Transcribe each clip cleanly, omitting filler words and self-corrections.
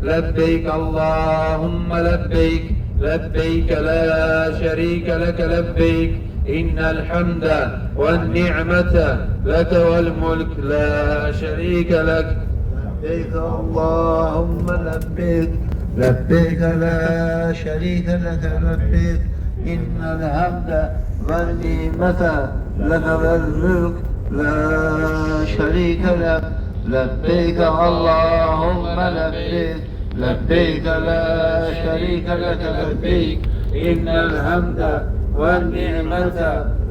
لبيك اللهم لبيك لبيك لا شريك لك لبيك إن الحمد والنعمة لك والملك لا شريك لك لبيك اللهم لبيك لبيك لا شريك لك لبيك إن الحمد والنعمة لك والملك لا شريك لك لبيك اللهم لبيك لبيك لا شريك لك لبيك إن الحمد والنعمة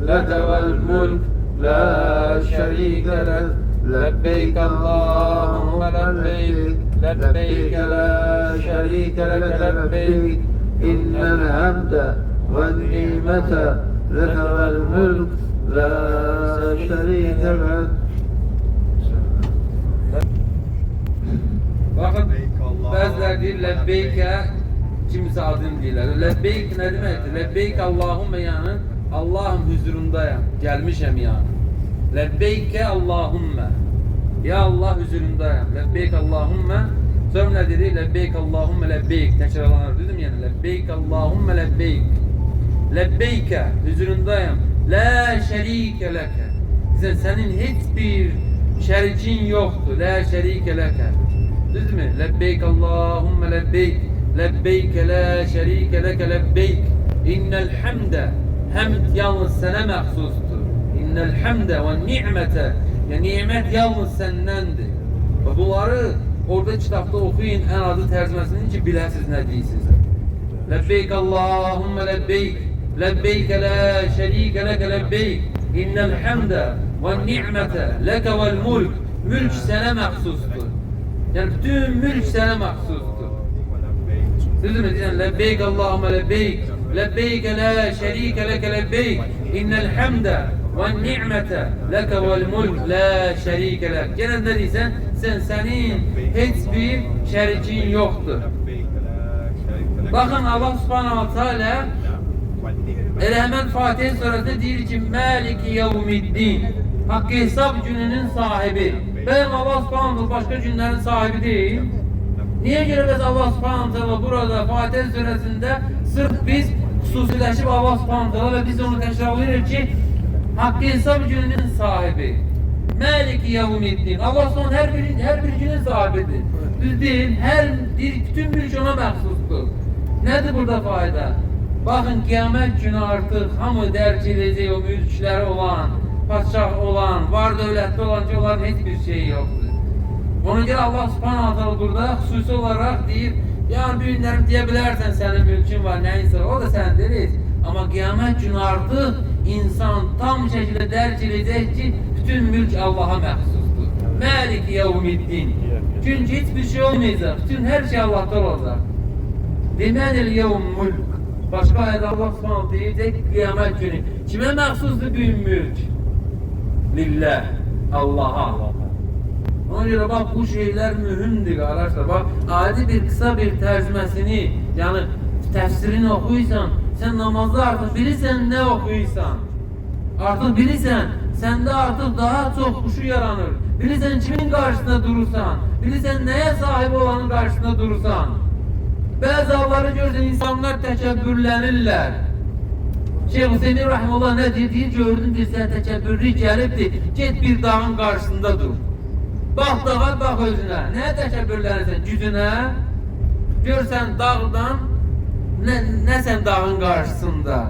لك والملك لا شريك لك لبيك اللهم لبيك لبيك لا شريك لك لبيك إن الحمد والنعمة لك والملك لا شريك لك. Bakın bazıları deyir lebbeyke, kimisi adını deyirler. Lebbeyk ne demektir? Lebbeyk Allahümme yani Allah'ın huzurundayım, gelmişim yani. Lebbeyke Allahümme, ya Allah huzurundayım. Lebbeyk Allahümme, sonra ne dedi? Lebbeyk Allahümme lebbeyk, tekrarlanır dedim yani. Lebbeyk Allahümme lebbeyk. Lebbeyke, huzurundayım. La şerike leke. Senin hiçbir şerikin yoktur. La şerike leke. Düz mü? Lebbeyk Allahümme lebbeyk. Lebbeyk la şerike leke lebbeyk. İnnel hamde. Hamd yalnız sana mahsustur. İnnel hamde ve ni'mete. Yani nimet yalnız sendendir. Ve bunları orada kitapta okuyun, en azı tercümesini ki biləsiniz ne deyirsiniz. Lebbeyk Allahümme lebbeyk. Lebbeyk la şerike leke lebbeyk. İnnel hamde ve ni'mete leke vel mulk. Mülk sana mahsustur. Yani bütün mülk sana mahsustur. Sözü mü diyen lebbeyk Allahümme lebbeyk. Lebbeyk la şerike leke lebbeyk. İnnel hamde ve ni'mete leke vel mulk la şerike lek. Gene ne diysen senin hiçbir şerikin yoktur. Bakın Allah subhanahu teala elə hemen Fatih surasında deyir ki Maliki yevmiddin, hakkı hesap gününün sahibi. Benim Allah subhanahu başka günlerin sahibi değil. Niye göre biz Allah subhanahu burada Fatih surasında sırf biz hususileşip Allah subhanahu ve biz onu tekrarlıyoruz ki hakkı hesap gününün sahibi. Maliki yevmiddin. Allah subhanahu her bir günün sahibidir. Düz değil, bütün mülk ona mahsustur. Nedir burada fayda? Bakın kıyamet günü artık hamı dərk edəcək o mülkləri olan, padişah olan, var dövlətli olan ki onların hiçbir şeyi yoktur. Ona göre Allah subhanahu ta'ala burada xüsusi olarak deyir, yani bir günlərim deyə bilərsən sənin mülkün var, nəyinsə o da səndir. Ama kıyamet günü artık insan tam şekilde dərk edəcək ki bütün mülk Allah'a məxsusdur. Maliki yevmiddin. Çünkü hiçbir şey olmayacak, bütün her şey Allah'tan olacak. Limenil yevm mulk. Başka ayet Allah subhanahu diyecek kıyamet günü. Kime məxsusdur büyük mülk? Lillah. Allah'a. Ona göre bak bu şeyler mühimdir arkadaşlar. Bak adi bir kısa bir tercümesini yani tefsirini okuysan sen namazda artık bilirsen ne okuysan artık bilirsen sende artık daha çok huşu yaranır. Bilirsen kimin karşısında durursan, bilirsen neye sahip olanın karşısında durursan. Bazı avları görürsen insanlar təkebbürlənirlər. Şeyh Hüseyin Rahimullah ne dediği gördüm ki sen təkebbürlü gelipti. Get bir dağın karşısında dur. Bak dağa bak özüne. Ne təkebbürlənirsən? Gücüne. Görsen dağdan ne sen dağın karşısında.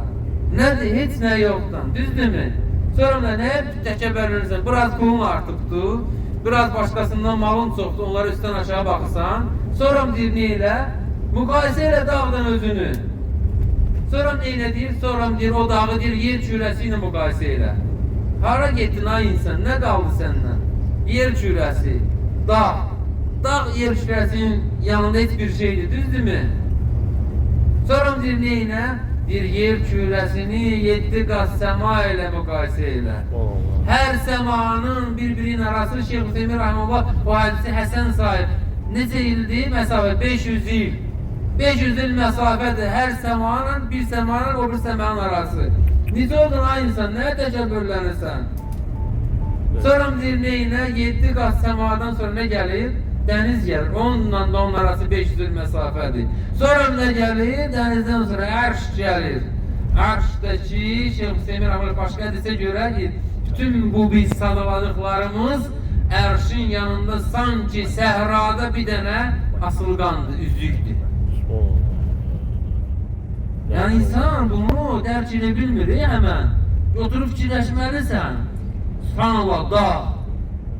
Nedir? Hiç ne yoktan. Düzdür mü? Sonra da ne təkebbürlənirsən? Biraz pulun artıqdır. Biraz başkasından malın çoxdur. Onları üstten aşağı bakırsan. Sonra deyir neyle? Mukayese dağdan özünü. Sonra neyle deyir? Sonra deyir o dağı deyir yer kürəsiyle mukayese ile. Hara getdin ay insan? Ne kaldı senden? Yer kürəsi, dağ. Dağ yer kürəsinin yanında hiçbir şeydir. Düzdür mü? Sonra deyir neyle? Bir yer kürəsini 7 qat səma ilə mukayese ile. Her semanın birbirinin arası Şeyh Hüseyin Rahimullah o hadisi Həsən sahip. Necə ildir? Məsafə 500 il. 500 il mesafedir. Her semanın bir semanın o bir semanın arası. Necə oldun ay insan? Neye təşəbbürlənirsən? Sonra deyir neyinə? 7 qat semadan sonra ne gelir? dəniz gəlir. Onunla da onun arası 500 il məsafədir. Sonra nə gəlir? Dənizdən sonra ərş gəlir. Ərşdəki Şeyx Hüseyin Rəhməli başqa hədisə görə ki, bütün bu biz sadaladıqlarımız ərşin yanında sanki səhrada bir dənə asılqandır, üzükdür. Yəni insan bunu dərk edə bilmir həmən. Oturub fikirləşməlisən. Subhanallah, dağ,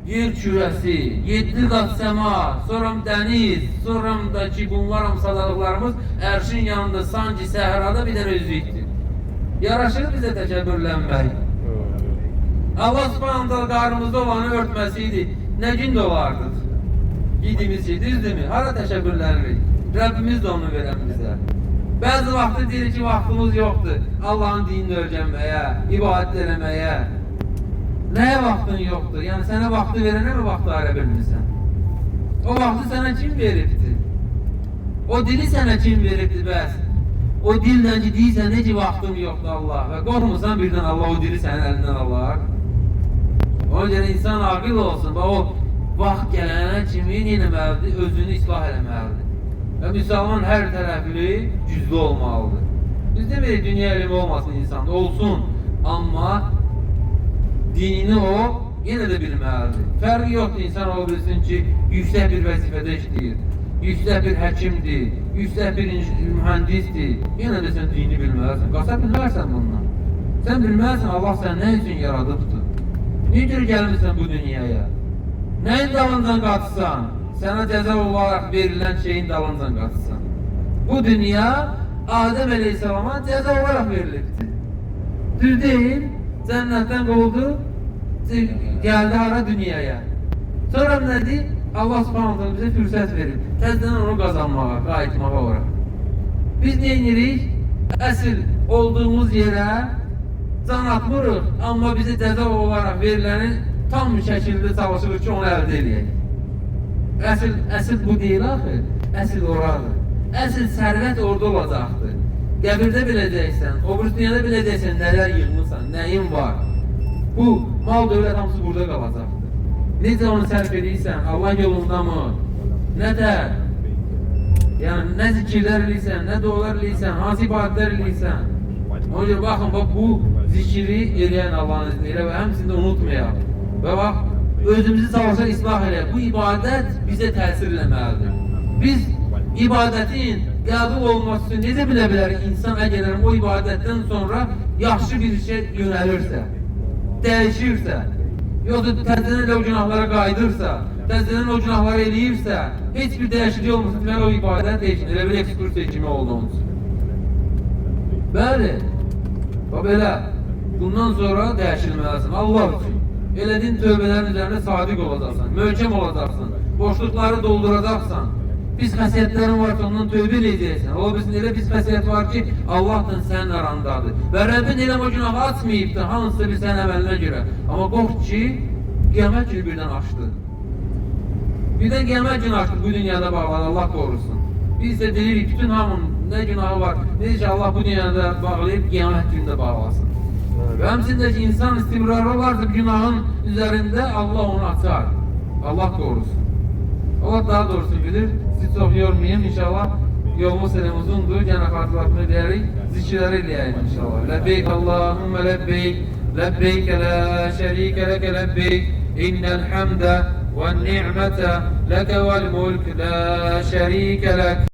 yer kürəsi, 7 qat səma, sonra dəniz, sonra da ki bunlar amsaladıqlarımız ərşin yanında sanki səhrada bir dənə üzükdür. Yaraşır bizə təkəbbürlənmək. Allah subhanallah qarnımızda olanı örtməsiydi. Nə gün də olardıq? Yedimiz şey, düzdürmü? Hara təşəkkürlənirik? Rəbbimiz də onu verən bizə. Bəzi vaxtı deyir ki, vaxtımız yoxdur. Allah'ın dinini öyrənməyə, ibadət eləməyə. Nəyə vaxtın yoxdur? Yəni sənə vaxtı verənə mi vaxtı ayıra bilmirsən? O vaxtı sənə kim veribdir? O dili sənə kim veribdir bəs? O dillə ki deyirsən, necə vaxtım yoxdur Allah və qorxmursan birdən Allah o dili sənin əlindən alar. Ona görə insan aqil olsun və o vaxt gələnə kimi eləməlidir, özünü islah eləməlidir. Və müsəlman hər tərəfli güclü olmalıdır. Biz demirik dünya elmi olmasın insanda, olsun. Amma dinini o yenə də bilməlidir. Fərqi yoxdur, insan ola bilsin ki, yüksək bir vəzifədə işləyir, yüksək bir həkimdir, yüksək bir mühəndisdir. Yenə də sən dini bilməlisən, qasa bilmərsən bundan. Sən bilməlisən Allah səni nə üçün yaradıbdır? Niyə görə gəlmirsən bu dünyaya? Nəyin dalıncan qaçsan? Sənə cəza olaraq verilən şeyin dalıncan qaçsan. Bu dünya Adəm əleyhissalama cəza olaraq verilibdir. Düz deyil, cənnətdən qovuldu, gəldi hara dünyaya. Sonra nədir? Allah subhanahu bizə fürsət verir. Təzdən onu qazanmağa, qayıtmağa ora. Biz nə edirik? Əsl olduğumuz yerə can atmırıq, amma bizə cəza olaraq veriləni tam bir şəkildə çalışırıq ki, onu əldə edək. Əsl bu deyil axı, əsl oradır. Əsl sərvət orada olacaqdır. Qəbirdə biləcəksən, obruz dünyada biləcəksən nələr yığmısan, nəyin var. Bu mal dövlət hamısı burada qalacaqdır. Necə onu sərf edirsən, Allah yolunda mı? Nə də? Yəni, nə zikirlər eləyirsən, nə dualar eləyirsən, hansı ibadətlər eləyirsən. Ona görə baxın, bu zikiri eləyən Allah'ın izniyle və həmçində unutmayaq. Və bax, özümüzü çalışaq islah eləyək. Bu ibadət bizə təsir eləməlidir. Biz ibadətin qəbul olması üçün necə bilə bilərik? İnsan əgər o ibadətdən sonra yaxşı bir şey yönəlirsə, dəyişirsə, yoxsa təzədən o günahlara qayıdırsa, təzədən o günahları eləyirsə, heç bir dəyişiklik olmasa, demək o ibadət dəyişir. Elə bir ekskursiya kimi olduğumuz. Bəli, və belə, bundan sonra dəyişilməlisin Allah üçün. Elədiyin tövbələrin üzərində sadiq olacaqsan, möhkəm olacaqsan, boşluqları dolduracaqsan. Pis xəsiyyətlərin varsa ondan tövbə eləyəcəksən. O bizim elə pis xəsiyyət var ki, Allah'tan sənin arandadır. Və Rəbbin elə o günahı açmayıbdır, hansısa bir sənin əməlinə görə. Amma qorx ki, qiyamət günü birdən açdı. Birdən qiyamət günü açdı, bu dünyada bağladı, Allah qorusun. Biz də deyirik, bütün hamının nə günahı var, necə Allah bu dünyada bağlayıb, qiyamət günündə bağlasın. Və həmçində ki, insan istimrarı olarsa günahın üzərində Allah onu açar. Allah qorusun. Allah daha doğrusu bilir. Sizi çox yormayayım inşallah. Yolumuz elə uzundur. Gənə xatırlatma edərik. Zikirləri eləyəyim inşallah. Ləbbeyk Allahümmə ləbbeyk. Ləbbeyk lə şərikə ləkə ləbbeyk. İnnəl həmdə və ni'mətə ləkə vəl mulk lə şərikə lək.